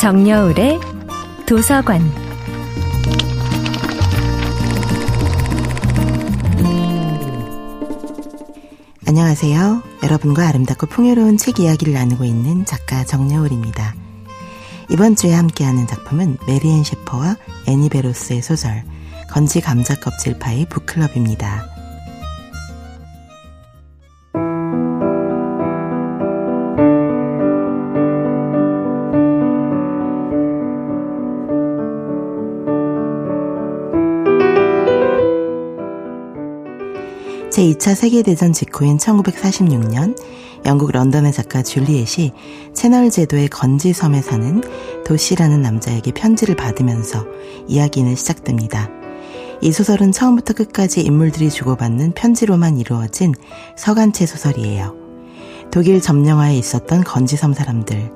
정여울의 도서관. 안녕하세요. 여러분과 아름답고 풍요로운 책 이야기를 나누고 있는 작가 정여울입니다. 이번 주에 함께하는 작품은 메리앤 셰퍼와 애니 베로스의 소설 건지 감자 껍질 파이 북클럽입니다. 제2차 세계대전 직후인 1946년 영국 런던의 작가 줄리엣이 채널 제도의 건지섬에 사는 도시라는 남자에게 편지를 받으면서 이야기는 시작됩니다. 이 소설은 처음부터 끝까지 인물들이 주고받는 편지로만 이루어진 서간체 소설이에요. 독일 점령하에 있었던 건지섬 사람들,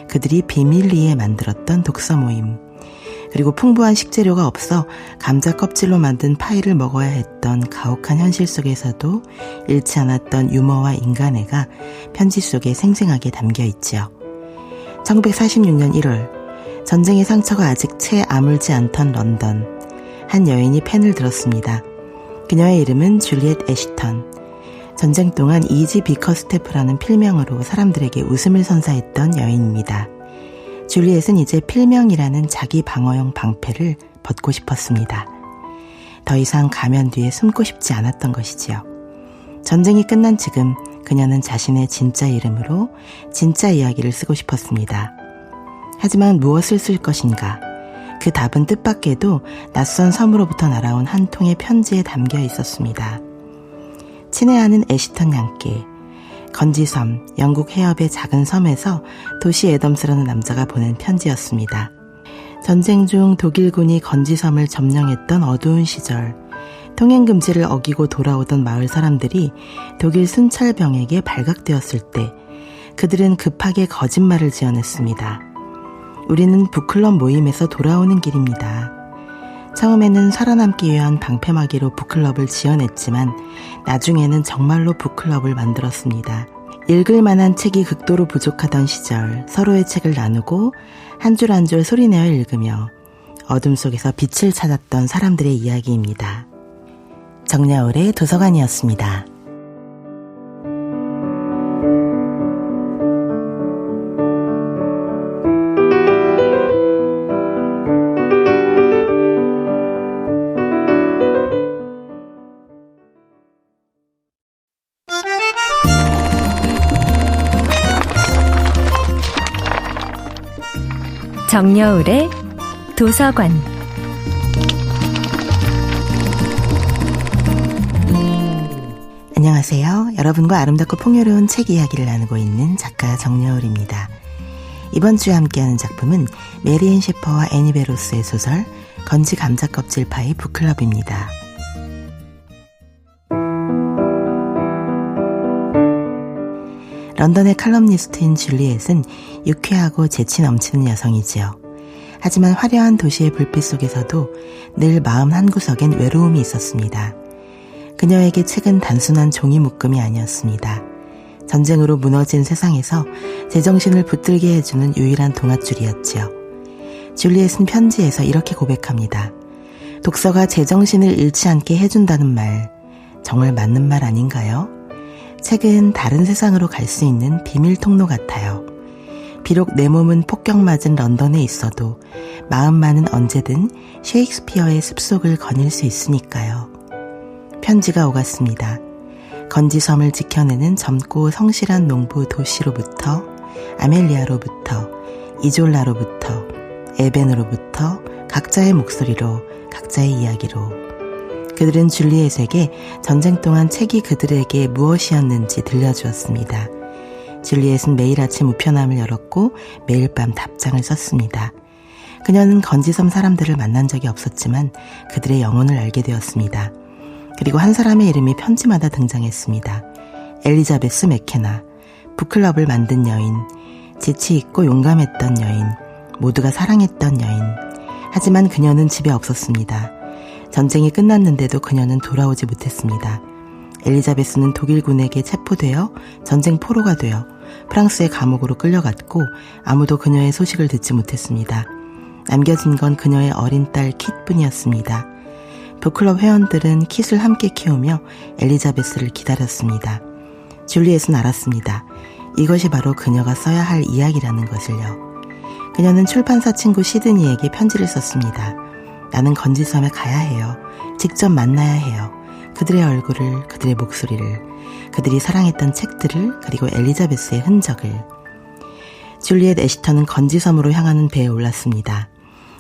그들이 비밀리에 만들었던 독서 모임, 그리고 풍부한 식재료가 없어 감자 껍질로 만든 파이를 먹어야 했던 가혹한 현실 속에서도 잃지 않았던 유머와 인간애가 편지 속에 생생하게 담겨 있지요. 1946년 1월, 전쟁의 상처가 아직 채 아물지 않던 런던, 한 여인이 펜을 들었습니다. 그녀의 이름은 줄리엣 애시턴. 전쟁 동안 이지 비커스테프라는 필명으로 사람들에게 웃음을 선사했던 여인입니다. 줄리엣은 이제 필명이라는 자기 방어용 방패를 벗고 싶었습니다. 더 이상 가면 뒤에 숨고 싶지 않았던 것이지요. 전쟁이 끝난 지금 그녀는 자신의 진짜 이름으로 진짜 이야기를 쓰고 싶었습니다. 하지만 무엇을 쓸 것인가? 그 답은 뜻밖에도 낯선 섬으로부터 날아온 한 통의 편지에 담겨 있었습니다. 친애하는 애시턴 양께, 건지섬, 영국 해협의 작은 섬에서 도시 애덤스라는 남자가 보낸 편지였습니다. 전쟁 중 독일군이 건지섬을 점령했던 어두운 시절, 통행금지를 어기고 돌아오던 마을 사람들이 독일 순찰병에게 발각되었을 때 그들은 급하게 거짓말을 지어냈습니다. 우리는 북클럽 모임에서 돌아오는 길입니다. 처음에는 살아남기 위한 방패막이로 북클럽을 지어냈지만 나중에는 정말로 북클럽을 만들었습니다. 읽을 만한 책이 극도로 부족하던 시절 서로의 책을 나누고 한 줄 한 줄 소리내어 읽으며 어둠 속에서 빛을 찾았던 사람들의 이야기입니다. 정여울의 도서관이었습니다. 정여울의 도서관. 안녕하세요. 여러분과 아름답고 풍요로운 책 이야기를 나누고 있는 작가 정여울입니다. 이번 주에 함께하는 작품은 메리앤 셰퍼와 애니 베로스의 소설 건지 감자 껍질 파이 북클럽입니다. 런던의 칼럼니스트인 줄리엣은 유쾌하고 재치 넘치는 여성이지요. 하지만 화려한 도시의 불빛 속에서도 늘 마음 한구석엔 외로움이 있었습니다. 그녀에게 책은 단순한 종이 묶음이 아니었습니다. 전쟁으로 무너진 세상에서 제정신을 붙들게 해주는 유일한 동아줄이었지요. 줄리엣은 편지에서 이렇게 고백합니다. 독서가 제정신을 잃지 않게 해준다는 말, 정말 맞는 말 아닌가요? 책은 다른 세상으로 갈 수 있는 비밀 통로 같아요. 비록 내 몸은 폭격맞은 런던에 있어도 마음만은 언제든 셰익스피어의 습속을 거닐 수 있으니까요. 편지가 오갔습니다. 건지섬을 지켜내는 젊고 성실한 농부 도시로부터, 아멜리아로부터, 이졸라로부터, 에벤으로부터 각자의 목소리로, 각자의 이야기로 그들은 줄리엣에게 전쟁 동안 책이 그들에게 무엇이었는지 들려주었습니다. 줄리엣은 매일 아침 우편함을 열었고 매일 밤 답장을 썼습니다. 그녀는 건지섬 사람들을 만난 적이 없었지만 그들의 영혼을 알게 되었습니다. 그리고 한 사람의 이름이 편지마다 등장했습니다. 엘리자베스 맥케나, 북클럽을 만든 여인, 재치 있고 용감했던 여인, 모두가 사랑했던 여인. 하지만 그녀는 집에 없었습니다. 전쟁이 끝났는데도 그녀는 돌아오지 못했습니다. 엘리자베스는 독일군에게 체포되어 전쟁 포로가 되어 프랑스의 감옥으로 끌려갔고 아무도 그녀의 소식을 듣지 못했습니다. 남겨진 건 그녀의 어린 딸 킷뿐이었습니다. 북클럽 회원들은 킷을 함께 키우며 엘리자베스를 기다렸습니다. 줄리엣은 알았습니다. 이것이 바로 그녀가 써야 할 이야기라는 것을요. 그녀는 출판사 친구 시드니에게 편지를 썼습니다. 나는 건지섬에 가야 해요. 직접 만나야 해요. 그들의 얼굴을, 그들의 목소리를, 그들이 사랑했던 책들을, 그리고 엘리자베스의 흔적을. 줄리엣 애시턴은 건지섬으로 향하는 배에 올랐습니다.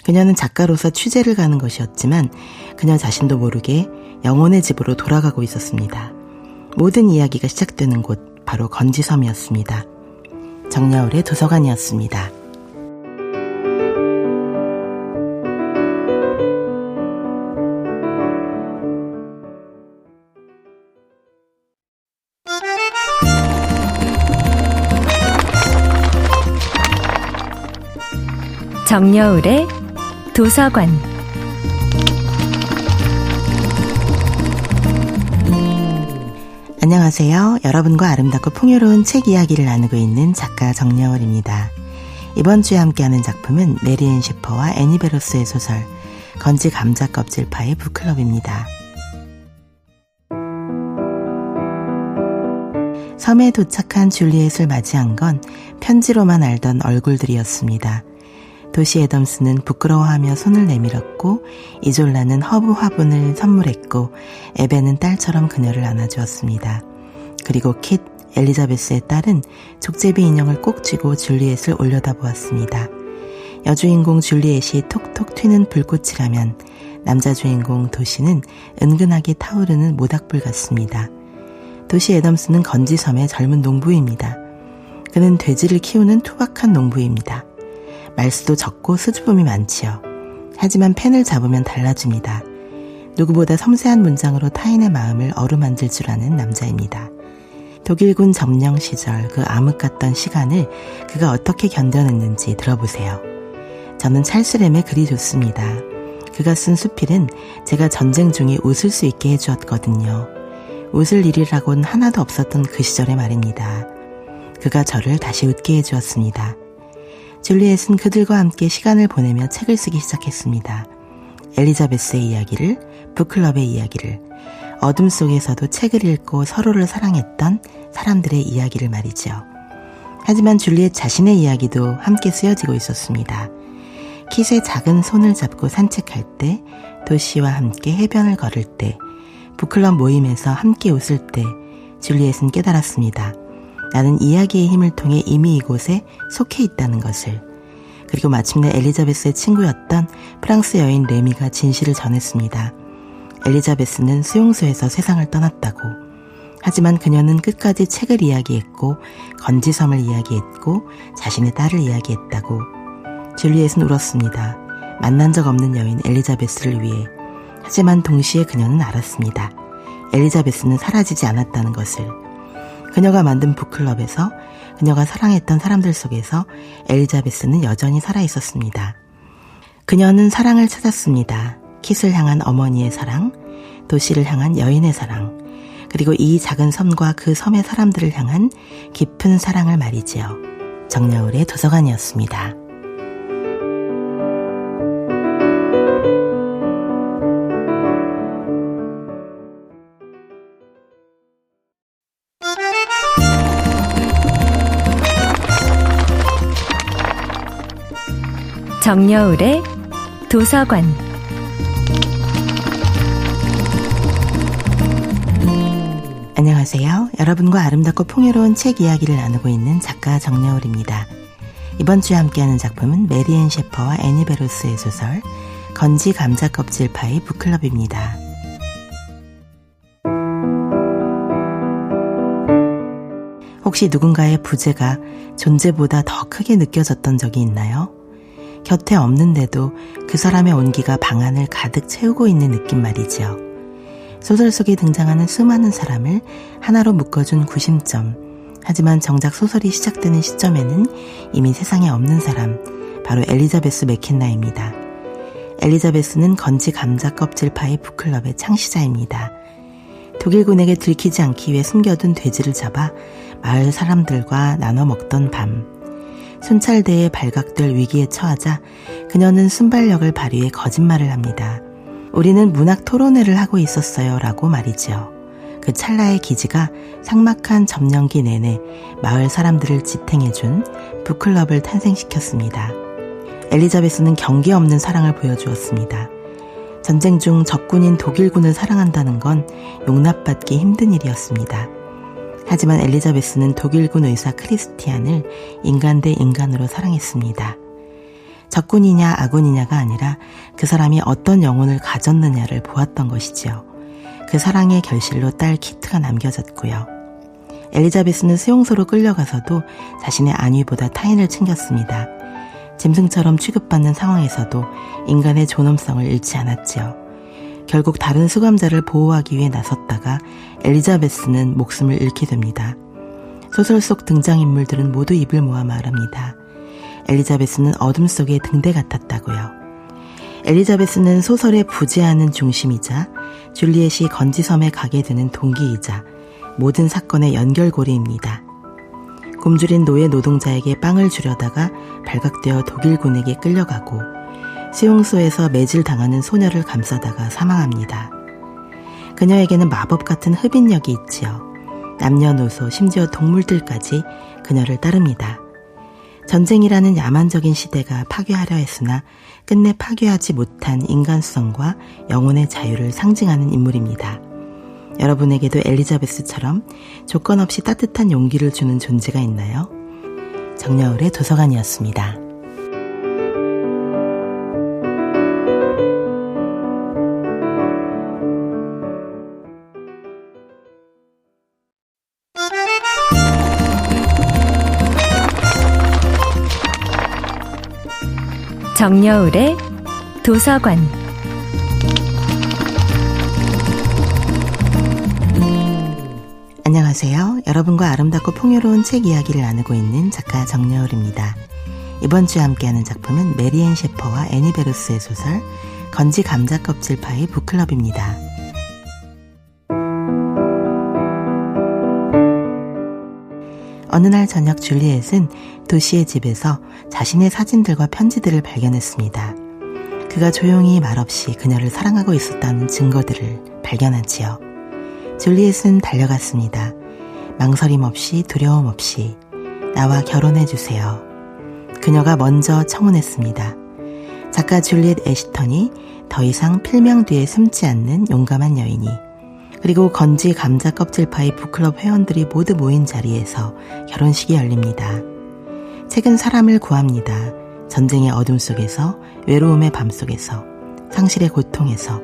그녀는 작가로서 취재를 가는 것이었지만 그녀 자신도 모르게 영혼의 집으로 돌아가고 있었습니다. 모든 이야기가 시작되는 곳, 바로 건지섬이었습니다. 정여울의 도서관이었습니다. 정여울의 도서관. 안녕하세요. 여러분과 아름답고 풍요로운 책 이야기를 나누고 있는 작가 정여울입니다. 이번 주에 함께하는 작품은 메리앤 셰퍼와 애니 베로스의 소설 건지 감자 껍질 파의 북클럽입니다. 섬에 도착한 줄리엣을 맞이한 건 편지로만 알던 얼굴들이었습니다. 도시 애덤스는 부끄러워하며 손을 내밀었고 이졸라는 허브 화분을 선물했고 에베는 딸처럼 그녀를 안아주었습니다. 그리고 킷, 엘리자베스의 딸은 족제비 인형을 꼭 쥐고 줄리엣을 올려다보았습니다. 여주인공 줄리엣이 톡톡 튀는 불꽃이라면 남자 주인공 도시는 은근하게 타오르는 모닥불 같습니다. 도시 애덤스는 건지섬의 젊은 농부입니다. 그는 돼지를 키우는 투박한 농부입니다. 말수도 적고 수줍음이 많지요. 하지만 펜을 잡으면 달라집니다. 누구보다 섬세한 문장으로 타인의 마음을 어루만질 줄 아는 남자입니다. 독일군 점령 시절 그 암흑 같던 시간을 그가 어떻게 견뎌냈는지 들어보세요. 저는 찰스 램의 글이 좋습니다. 그가 쓴 수필은 제가 전쟁 중에 웃을 수 있게 해주었거든요. 웃을 일이라고는 하나도 없었던 그 시절의 말입니다. 그가 저를 다시 웃게 해주었습니다. 줄리엣은 그들과 함께 시간을 보내며 책을 쓰기 시작했습니다. 엘리자베스의 이야기를, 북클럽의 이야기를, 어둠 속에서도 책을 읽고 서로를 사랑했던 사람들의 이야기를 말이죠. 하지만 줄리엣 자신의 이야기도 함께 쓰여지고 있었습니다. 킷의 작은 손을 잡고 산책할 때, 도시와 함께 해변을 걸을 때, 북클럽 모임에서 함께 웃을 때 줄리엣은 깨달았습니다. 나는 이야기의 힘을 통해 이미 이곳에 속해 있다는 것을. 그리고 마침내 엘리자베스의 친구였던 프랑스 여인 레미가 진실을 전했습니다. 엘리자베스는 수용소에서 세상을 떠났다고. 하지만 그녀는 끝까지 책을 이야기했고 건지섬을 이야기했고 자신의 딸을 이야기했다고. 줄리엣은 울었습니다. 만난 적 없는 여인 엘리자베스를 위해. 하지만 동시에 그녀는 알았습니다. 엘리자베스는 사라지지 않았다는 것을. 그녀가 만든 북클럽에서 그녀가 사랑했던 사람들 속에서 엘리자베스는 여전히 살아있었습니다. 그녀는 사랑을 찾았습니다. 킷을 향한 어머니의 사랑, 도시를 향한 여인의 사랑, 그리고 이 작은 섬과 그 섬의 사람들을 향한 깊은 사랑을 말이지요. 정여울의 도서관이었습니다. 정여울의 도서관. 안녕하세요. 여러분과 아름답고 풍요로운 책 이야기를 나누고 있는 작가 정여울입니다. 이번 주에 함께하는 작품은 메리앤 셰퍼와 애니 베로스의 소설 건지 감자 껍질 파의 북클럽입니다. 혹시 누군가의 부재가 존재보다 더 크게 느껴졌던 적이 있나요? 곁에 없는데도 그 사람의 온기가 방 안을 가득 채우고 있는 느낌 말이죠. 소설 속에 등장하는 수많은 사람을 하나로 묶어준 구심점. 하지만 정작 소설이 시작되는 시점에는 이미 세상에 없는 사람, 바로 엘리자베스 맥킨나입니다. 엘리자베스는 건지 감자 껍질 파의 북클럽의 창시자입니다. 독일군에게 들키지 않기 위해 숨겨둔 돼지를 잡아 마을 사람들과 나눠 먹던 밤, 순찰대에 발각될 위기에 처하자 그녀는 순발력을 발휘해 거짓말을 합니다. 우리는 문학 토론회를 하고 있었어요 라고 말이죠. 그 찰나의 기지가 삭막한 점령기 내내 마을 사람들을 지탱해준 북클럽을 탄생시켰습니다. 엘리자베스는 경계 없는 사랑을 보여주었습니다. 전쟁 중 적군인 독일군을 사랑한다는 건 용납받기 힘든 일이었습니다. 하지만 엘리자베스는 독일군 의사 크리스티안을 인간 대 인간으로 사랑했습니다. 적군이냐 아군이냐가 아니라 그 사람이 어떤 영혼을 가졌느냐를 보았던 것이지요. 그 사랑의 결실로 딸 키트가 남겨졌고요. 엘리자베스는 수용소로 끌려가서도 자신의 안위보다 타인을 챙겼습니다. 짐승처럼 취급받는 상황에서도 인간의 존엄성을 잃지 않았지요. 결국 다른 수감자를 보호하기 위해 나섰다가 엘리자베스는 목숨을 잃게 됩니다. 소설 속 등장인물들은 모두 입을 모아 말합니다. 엘리자베스는 어둠 속의 등대 같았다고요. 엘리자베스는 소설의 부재하는 중심이자 줄리엣이 건지섬에 가게 되는 동기이자 모든 사건의 연결고리입니다. 굶주린 노예 노동자에게 빵을 주려다가 발각되어 독일군에게 끌려가고 수용소에서 매질당하는 소녀를 감싸다가 사망합니다. 그녀에게는 마법 같은 흡인력이 있지요. 남녀노소 심지어 동물들까지 그녀를 따릅니다. 전쟁이라는 야만적인 시대가 파괴하려 했으나 끝내 파괴하지 못한 인간성과 영혼의 자유를 상징하는 인물입니다. 여러분에게도 엘리자베스처럼 조건 없이 따뜻한 용기를 주는 존재가 있나요? 정여울의 도서관이었습니다. 정여울의 도서관. 안녕하세요. 여러분과 아름답고 풍요로운 책 이야기를 나누고 있는 작가 정여울입니다. 이번 주에 함께하는 작품은 메리앤 셰퍼와 애니 베로스의 소설 건지 감자 껍질 파이 북클럽입니다. 어느 날 저녁 줄리엣은 도시의 집에서 자신의 사진들과 편지들을 발견했습니다. 그가 조용히 말없이 그녀를 사랑하고 있었다는 증거들을 발견하지요. 줄리엣은 달려갔습니다. 망설임 없이 두려움 없이 나와 결혼해주세요. 그녀가 먼저 청혼했습니다. 작가 줄리엣 애시턴이 더 이상 필명 뒤에 숨지 않는 용감한 여인이, 그리고 건지 감자 껍질 파이 북클럽 회원들이 모두 모인 자리에서 결혼식이 열립니다. 책은 사람을 구합니다. 전쟁의 어둠 속에서, 외로움의 밤 속에서, 상실의 고통에서.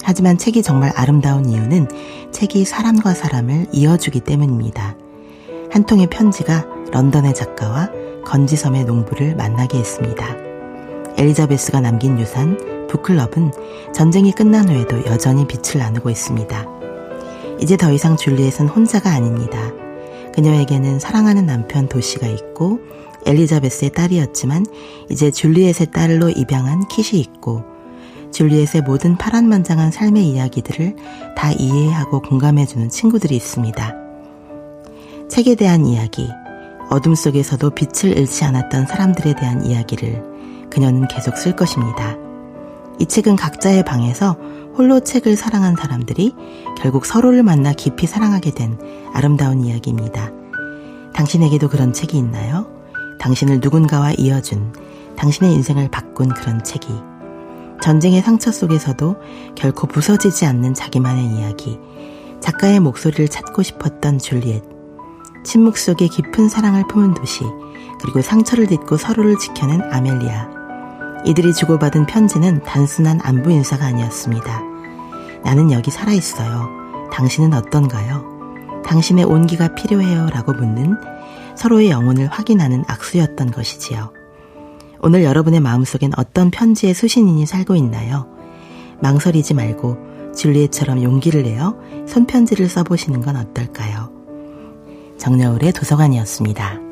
하지만 책이 정말 아름다운 이유는 책이 사람과 사람을 이어주기 때문입니다. 한 통의 편지가 런던의 작가와 건지섬의 농부를 만나게 했습니다. 엘리자베스가 남긴 유산 북클럽은 전쟁이 끝난 후에도 여전히 빛을 나누고 있습니다. 이제 더 이상 줄리엣은 혼자가 아닙니다. 그녀에게는 사랑하는 남편 도시가 있고 엘리자베스의 딸이었지만 이제 줄리엣의 딸로 입양한 킷이 있고 줄리엣의 모든 파란만장한 삶의 이야기들을 다 이해하고 공감해주는 친구들이 있습니다. 책에 대한 이야기, 어둠 속에서도 빛을 잃지 않았던 사람들에 대한 이야기를 그녀는 계속 쓸 것입니다. 이 책은 각자의 방에서 홀로 책을 사랑한 사람들이 결국 서로를 만나 깊이 사랑하게 된 아름다운 이야기입니다. 당신에게도 그런 책이 있나요? 당신을 누군가와 이어준, 당신의 인생을 바꾼 그런 책이. 전쟁의 상처 속에서도 결코 부서지지 않는 자기만의 이야기. 작가의 목소리를 찾고 싶었던 줄리엣. 침묵 속에 깊은 사랑을 품은 도시, 그리고 상처를 딛고 서로를 지켜낸 아멜리아. 이들이 주고받은 편지는 단순한 안부 인사가 아니었습니다. 나는 여기 살아있어요. 당신은 어떤가요? 당신의 온기가 필요해요 라고 묻는 서로의 영혼을 확인하는 악수였던 것이지요. 오늘 여러분의 마음속엔 어떤 편지의 수신인이 살고 있나요? 망설이지 말고 줄리엣처럼 용기를 내어 손편지를 써보시는 건 어떨까요? 정여울의 도서관이었습니다.